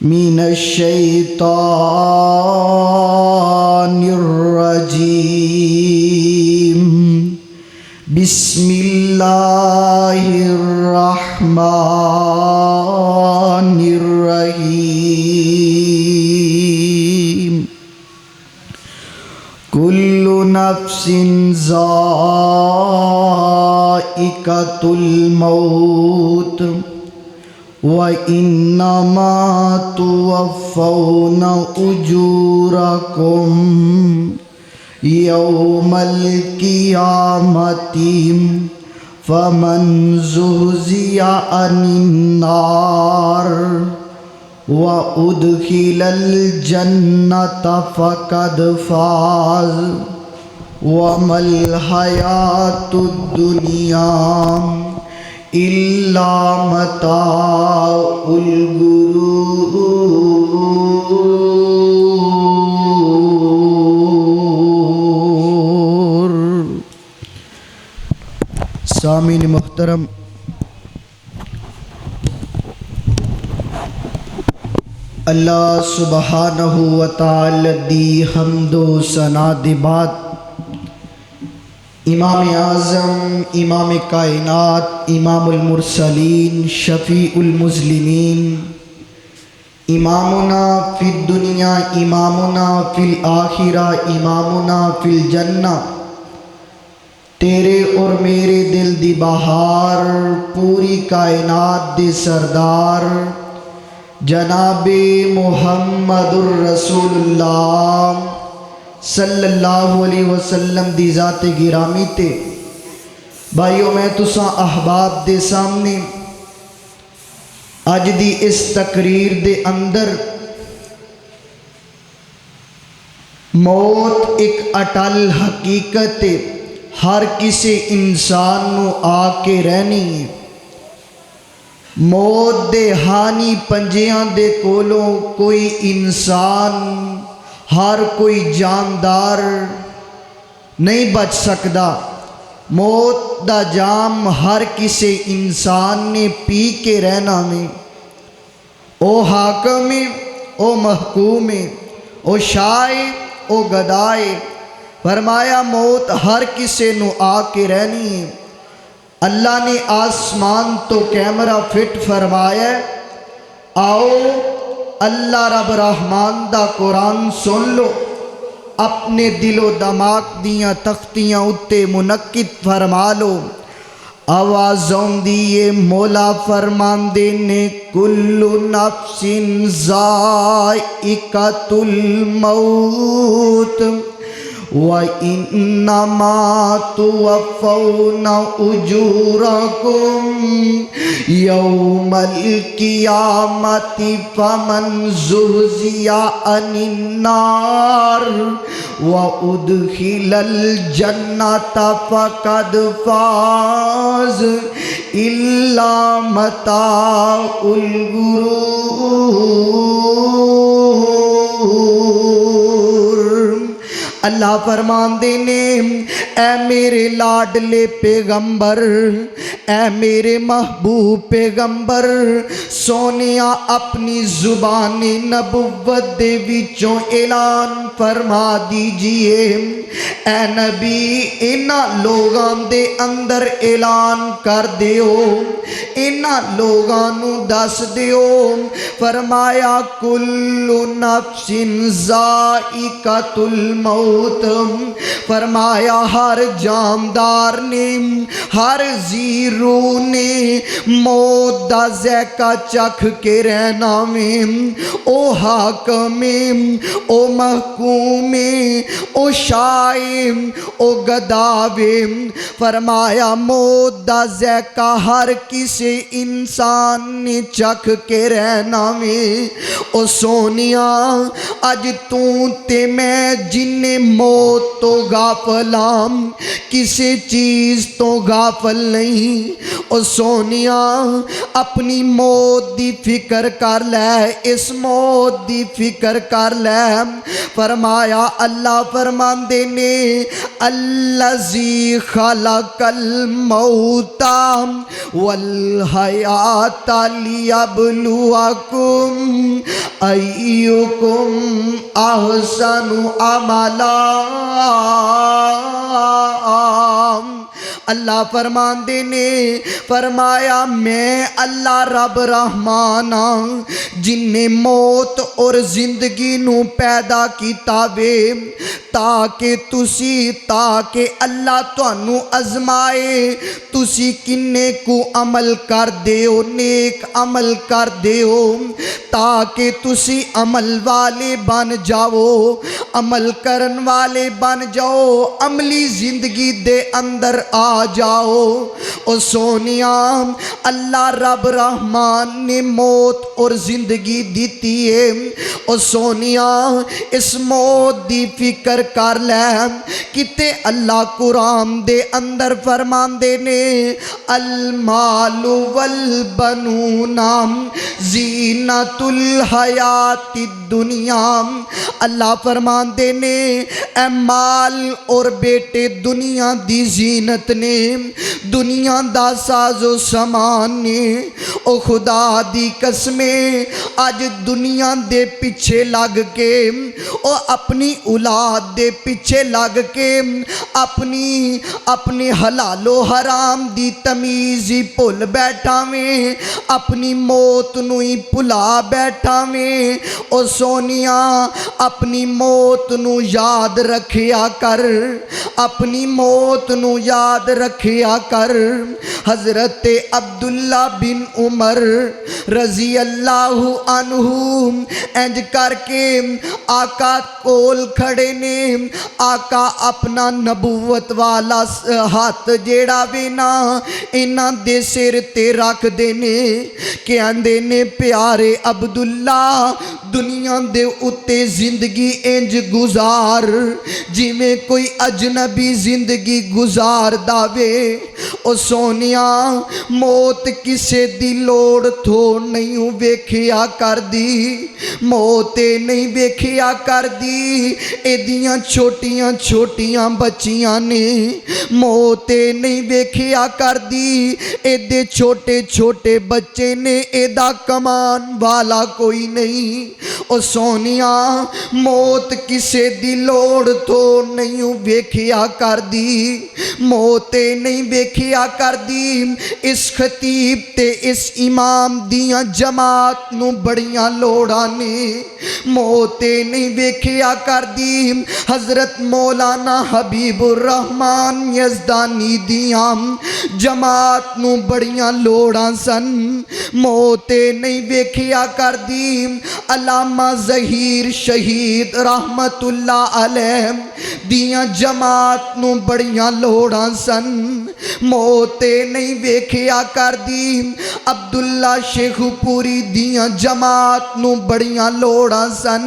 मिनश्शैतानिर्रजीम बिस्मिल्लाहिर्रहमानिर्रहीम कुल्लु नफ्सिन ज़ाइक़तुल मौत व इन्नमा तुवफ़्फ़ौना उजूरकुम यौमल क़ियामति फ़मन ज़ुहज़िया अनिन्नार व उद्खिलल जन्नत फ़क़द फ़ाज़ वमल हयातुद दुनिया इल्ला मताउल गुरूर। सामीन मुहतरम, अल्लाह सुबहानहु व तआला दी हम्दो सना दे बाद इमाम आज़म, इमाम कायनात, इमामुल मुरसलीन, शफ़ीउल मुज़लिमीन, इमामुना फ़िद दुनिया, इमामुना फ़िल आखिरा, इमामुना फ़िल जन्ना, तेरे और मेरे दिल दी बहार, पूरी कायनात दे सरदार जनाबे मुहम्मदुर रसूलुल्लाह सल्लल्लाहु अलैहि वसल्लम दी ज़ाते गिरामी ते भाइयों, मैं तुसां अहबाब दे सामने अज दी इस तकरीर दे अंदर मौत एक अटल हकीकत है, हर किसी इंसान नू आके रहनी है। मौत दे हानी पंजियां दे कोलों कोई इंसान, हर कोई जानदार नहीं बच सकता। मौत दा जाम हर किसी इंसान ने पी के रहना में, ओ हाकम है, ओ महकूम है, ओ शाए, ओ गदाए, फरमाया मौत हर किसी नू आके रहनी है। अल्लाह ने आसमान तो कैमरा फिट फरमाया, आओ अल्लाह रब रहमान दा कुरान सुन लो, अपने दिलो दमाग दियाँ तख्तियाँ उत्ते मुनक्किद फरमा लो। आवाज़ों दिए मौला फरमांदे ने कुल्लु नफ्सिन ज़ाइक़तुल मौत व इन्नमा तुवफ़्फ़ौना उजूरकुम यौमल क़ियामति फ़मन ज़ुहज़िया अनिन्नार व उद्खिलल जन्नत फ़क़द फ़ाज़ इल्ला मताउल गुरूर। अल्लाह फरमांदे ने, ऐ मेरे लाडले पैगंबर, ऐ मेरे महबूब पैगंबर, सोनिया अपनी जुबानी नबुव्वत दे विचों ऐलान फरमा दीजिए। ऐ नबी, इन्हां लोगां दे अंदर ऐलान कर दियो, इन्हां लोगां नू दस दियो, फरमाया कुल्लु नफ्सिन ज़ाइक़तुल मौत, फरमाया हर जानदार ने, हर जीरू ने मौत दा ज़ायका चख के रहना में। ओ हाकम, ओ महकूम, ओ शाए, ओ गदावे, फरमाया मौत दा ज़ायका हर किसी इंसान ने चख के रहना में। ओ सोनिया, अज तू ते मैं जिन्ने मौत तो गाफल, किसी चीज़ तो गाफल नहीं। ओ सोनिया अपनी मौत दी फिक्र कर लै, इस मौत दी फिक्र कर लै। फरमाया अल्लाह फरमांदे ने अल्लज़ी खलकल मौता वल हयाता लियब्लुवकुम अय्युकुम अहसनु अमला। अल्लाह फरमांदे ने फरमाया मैं अल्लाह रब रहमान हाँ जिन्ने मौत और जिंदगी नू पैदा किया वे ताकि तुसी ताकि अल्लाह तुहानू अजमाए तुसी किन्ने को अमल कर देओ, नेक अमल कर देओ ताकि तुसी अमल वाले बन जाओ, अमल करन वाले बन जाओ, अमली जिंदगी दे अंदर आ जाओ। ओ सोनिया अल्लाह रब रहमान ने मौत और जिंदगी दी है। ओ सोनिया इस मौत दी फिक्र कर ले किते अल्लाह कुरान दे अंदर फरमांदे ने अल मालु वल बनूना जीनतुल हयाति दुनिया। अल्लाह फरमांदे ने ए माल और बेटे दुनिया दी जीनत ने, दुनिया दा साजो समान ने। ओ खुदा दी कसमे अज दुनिया दे पिछे लग के ओ अपनी औलाद दे पिछे लग के अपनी अपने हलालो हराम दी तमीज़ ही भुल बैठा में, अपनी मौत नू ही भुला बैठा में। ओ सोनिया अपनी मौत नू याद रखिया कर, अपनी मौत नू याद रखिया कर। हज़रत अब्दुल्ला बिन उमर रजी अल्लाहु अन्हु इंज करके आका कोल खड़े ने। आका अपना नबूवत वाला हाथ जेड़ा वे ना इन्हां दे सिर ते रख देने कहंदे ने प्यारे अब्दुल्ला दुनिया दे उत्ते जिंदगी इंज गुजार जिमें कोई अजनबी जिंदगी गुजार दावे। ओ सोनिया मौत किसे दी लोड़ थोड़ नहीं वेखिया कर दी, मौत नहीं वेखिया कर दी। एदियां छोटियां छोटियां बच्चियां ने मौत नहीं वेखिया कर दी, एदे छोटे छोटे बच्चे ने एदा कमान वाला कोई नहीं। ओ सोनिया मौत किसे दी लोड़ थोड़ नहीं वेखिया कर दी, मौत नहीं वेखिया कर दी। इस खतीब ते इस इमाम दियां जमात नू बड़ियां लोड़ां ने मौत नहीं वेखिया कर दी। हजरत मौलाना हबीबुर रहमान यज़दानी दियां जमात नू बड़ियां लोड़ां सन मौत नहीं वेखिया कर दी। अलामा ज़हीर शहीद रहमतुल्लाह अलैह दियां जमात नू बड़ियां लोड़ां सन मौत नहीं वेखिया कर दी। अब्दुल्ला शेखुपुरी दियां जमात नू बड़ियां लोड़ां सन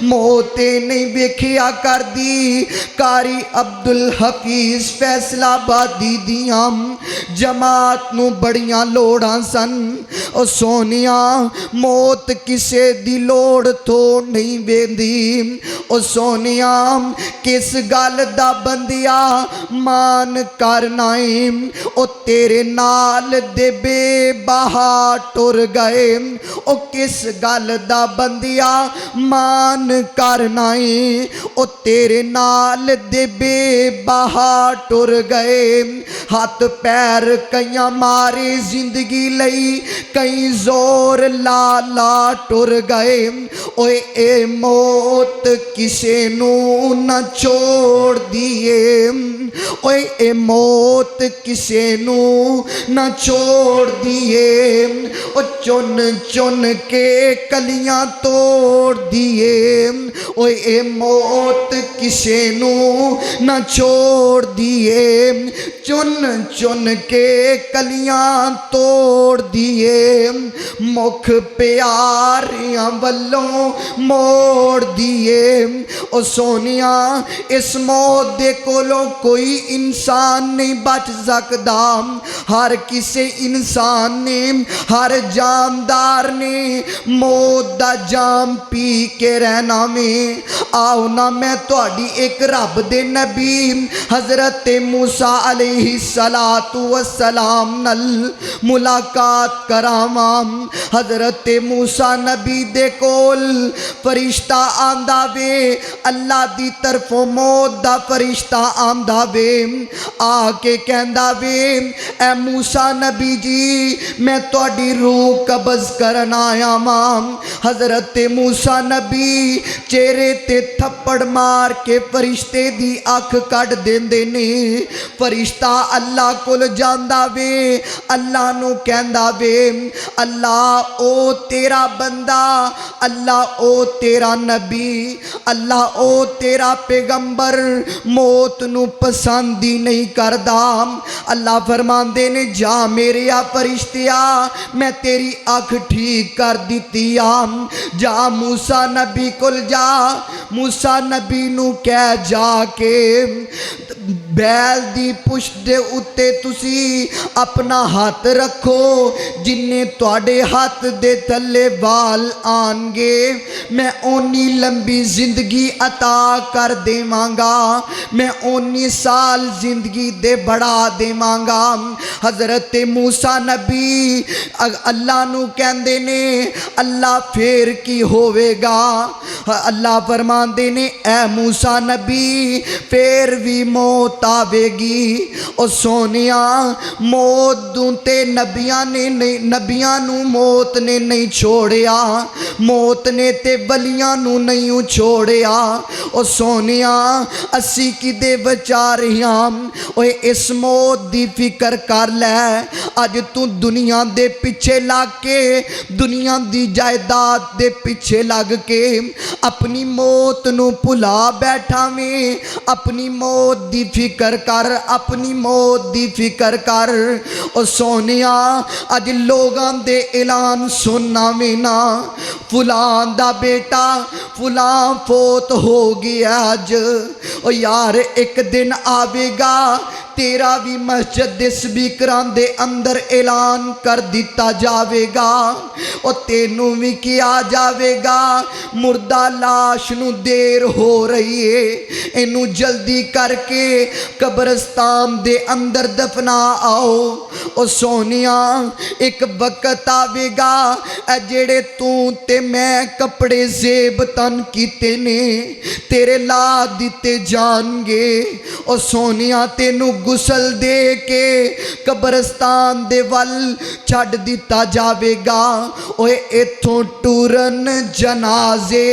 मौत नहीं वेखिया कर दी। कारी अब्दुल हफीज फैसलाबादी दियां जमात नू बड़ियां लोड़ां सन। ओ सोनिया मौत किसे दी लोड़ थोड़ नहीं वेंदी। ओ सोनिया किस गल दा बंदिया मान करना है ओ तेरे नाल दे बेबहा टुर गए। ओ किस गल दा बंदिया मान करना है ओ तेरे नाल दे बेबहा टुर गए। हाथ पैर कईयां मारे जिंदगी लई कई जोर ला ला टुर गए। ओए ए मौत किसे नू न छोड़ दिए, ओए ए मौत किसे नू न छोड़ दिए। ओ चुन चुन के कलियां तोड़ दिए। ओए ए मौत किसे नू न छोड़ दिए, चुन चुन के कलियां तोड़ दिए। मुख प्यारियां वल्लों मोड़ दिए। ओ सोनिया इस मौत दे कोलों कोई इंसान नहीं बच सकता। हर किसी इंसान ने, हर जानदार ने मौत दा जाम पी के रहना में। आओ ना मैं तुहाडी एक रब दे नबी हज़रत मूसा अलैहिस्सलातु वस्सलाम नल मुलाकात करावां। हज़रत मूसा नबी दे कोल फरिश्ता आंदा वे, अल्लाह दी तरफों मौत दा फरिश्ता आंदा वे, आके कहंदा वे ए मूसा नबी जी मैं तुहाडी रूह कब्ज़ करन आया वां। हज़रत मूसा नबी चेहरे ते थप्पड़ मार के फरिश्ते दी अख कट देंदे ने। फरिश्ता अल्लाह कोल जांदा वे, अल्लाह नू कहंदा वे अल्लाह ओ तेरा बंदा, अल्लाह ओ तेरा नबी, अल्लाह ओ तेरा पैगंबर मौत नू पसंद ही नहीं करदा। अल्लाह फरमांदे ने जा मेरे आ फरिश्तिया मैं तेरी अख ठीक कर दिती आ। जा मूसा नबी कोल जा, मूसा नबी नू कह जाके बैल दी पुष्ट दे उत्ते तुसी अपना हाथ रखो, जिन्ने तुहाडे हाथ दे थल्ले वाल आनगे मैं ओनी लंबी जिंदगी अता कर देवांगा, मैं ओनी साल जिंदगी दे बढ़ा देवांगा। हज़रत मूसा नबी अल्लाह नू कहंदे ने अल्लाह फिर की होवेगा। अल्लाह फरमांदे ने ए मूसा नबी फिर भी मौत आवेगी। और सोनिया मौत दूते नबियां ने नहीं, नबियां नू मौत ने नहीं छोड़िया, मौत ने ते बलियां नू नहीं छोड़िया। और सोनिया असी किदे विचारियां ओए इस मौत दी फिक्र कर लै। अज तू दुनिया दे पिछे लग के, दुनिया दी जायदाद दे पिछे लग के अपनी मौत नू भुला बैठा में। अपनी मौत दी फिक्र कर, अपनी मौत दी फिक्र कर। और सोनिया अज लोगां दे ऐलान सुनना में ना फुलां दा बेटा फुलां फोत हो गया अज। ओ यार एक दिन आवेगा तेरा भी मस्जिद दे स्पीकरां दे अंदर ऐलान कर दिता जावेगा और तेनू भी किया जावेगा मुर्दा लाश नू देर हो रही है, इनू जल्दी करके कब्रिस्तान दे अंदर दफना आओ। ओ सोनिया एक वक्त आवेगा जेड़े तू ते मैं कपड़े जेब तन कीते ने तेरे ला दिते जाएंगे। ओ सोनिया तेनू गुसल दे के कब्रिस्तान दे वल छड़ दिता जावेगा। ओए इथों टूरन जनाजे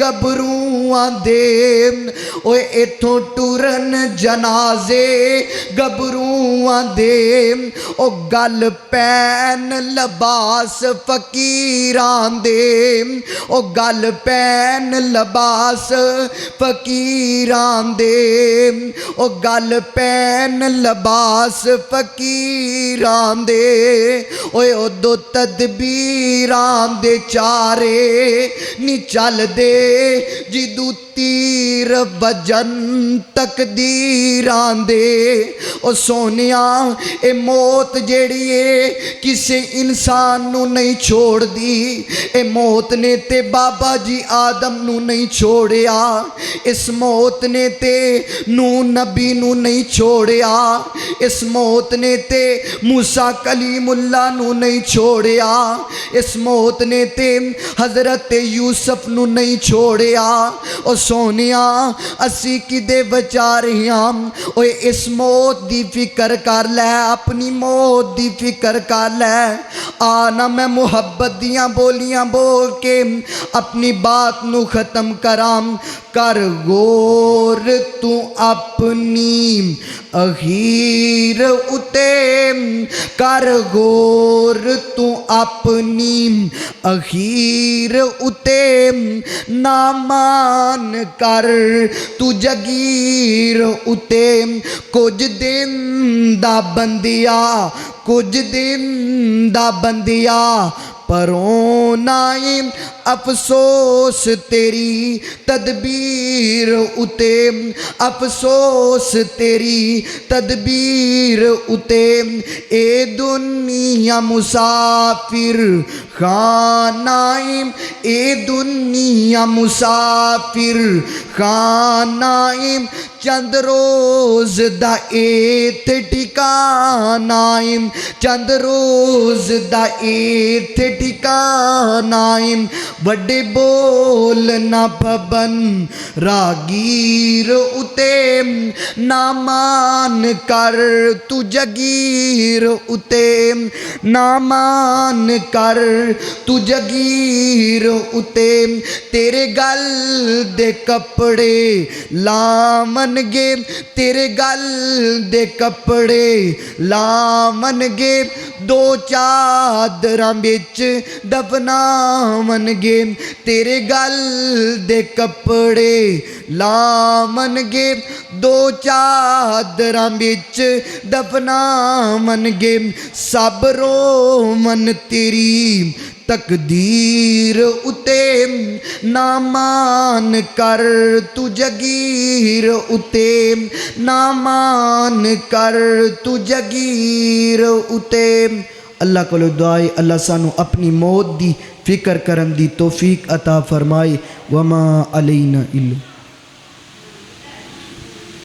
गबरूआं दे, ओए इथों टूरन जनाजे गबरूआं दे। ओ गल पैन लबास फकीरां दे, ओ गल पैन लबास फकीरां दे, ओ गल पैन लबास फकीरां दे। ओए उदो तदबीरां दे चारे नी चल दे जिदू तीर बजन तकदीरां दे। ओ सोनिया ए मौत जेड़ी है किसी इंसान नू नहीं छोड़ दी, ए मौत ने ते बाबा जी आदम नू नहीं छोड़िया, इस मौत ने ते नू नबी नू नहीं छोड़िया, इस मौत ने ते मूसा कलीमुल्ला नू नहीं छोड़िया, इस मौत ने ते हज़रत यूसुफ नू नहीं छोड़िया। ओ सोनिया असी किदे विचारियां ओए इस मौत दी फिक्र कर लै, अपनी मौत दी फिक्र कर लै। आना मैं मुहब्बत दियां बोलियां बोल के अपनी बात नू ख़त्म करां। कर गौर तू अपनी अखीर उते, कर गौर तू अपनी अखीर उते, ना मान कर तू जगीर उते। कुछ दिन दा बंदिया, कुछ दिन दा बंदिया परों नाई अफसोस तेरी तदबीर उते, अफसोस तेरी तदबीर उते, ए दुनिया मुसाफिर खानाइम, ए दुनिया मुसाफिर खानाइम, चंद रोज दा इत्थे ठिकानाइम, चंद रोज दा इत्थे ठिकानाइम, वड्डे बोल ना पबन रागीर उते, ना मान कर तू जगीर उते, ना मान कर तू जगीर उते, तेरे गल दे कपड़े लावनगे, तेरे गल दे कपड़े लावनगे, दो चादरां बिच दफनावनगे, तेरे गल दे कपड़े लावनगे, दो चादरां बिच दफनावनगे, सब रोवन तेरी तकदीर उते, ना मान कर तू जगीर उते, ना मान कर तू जगीर उते। अल्लाह को दुआए अल्लाह सानू अपनी मौत दी फिक्र करन दी तौफीक अता फरमाए। वमा अलैना इल्ला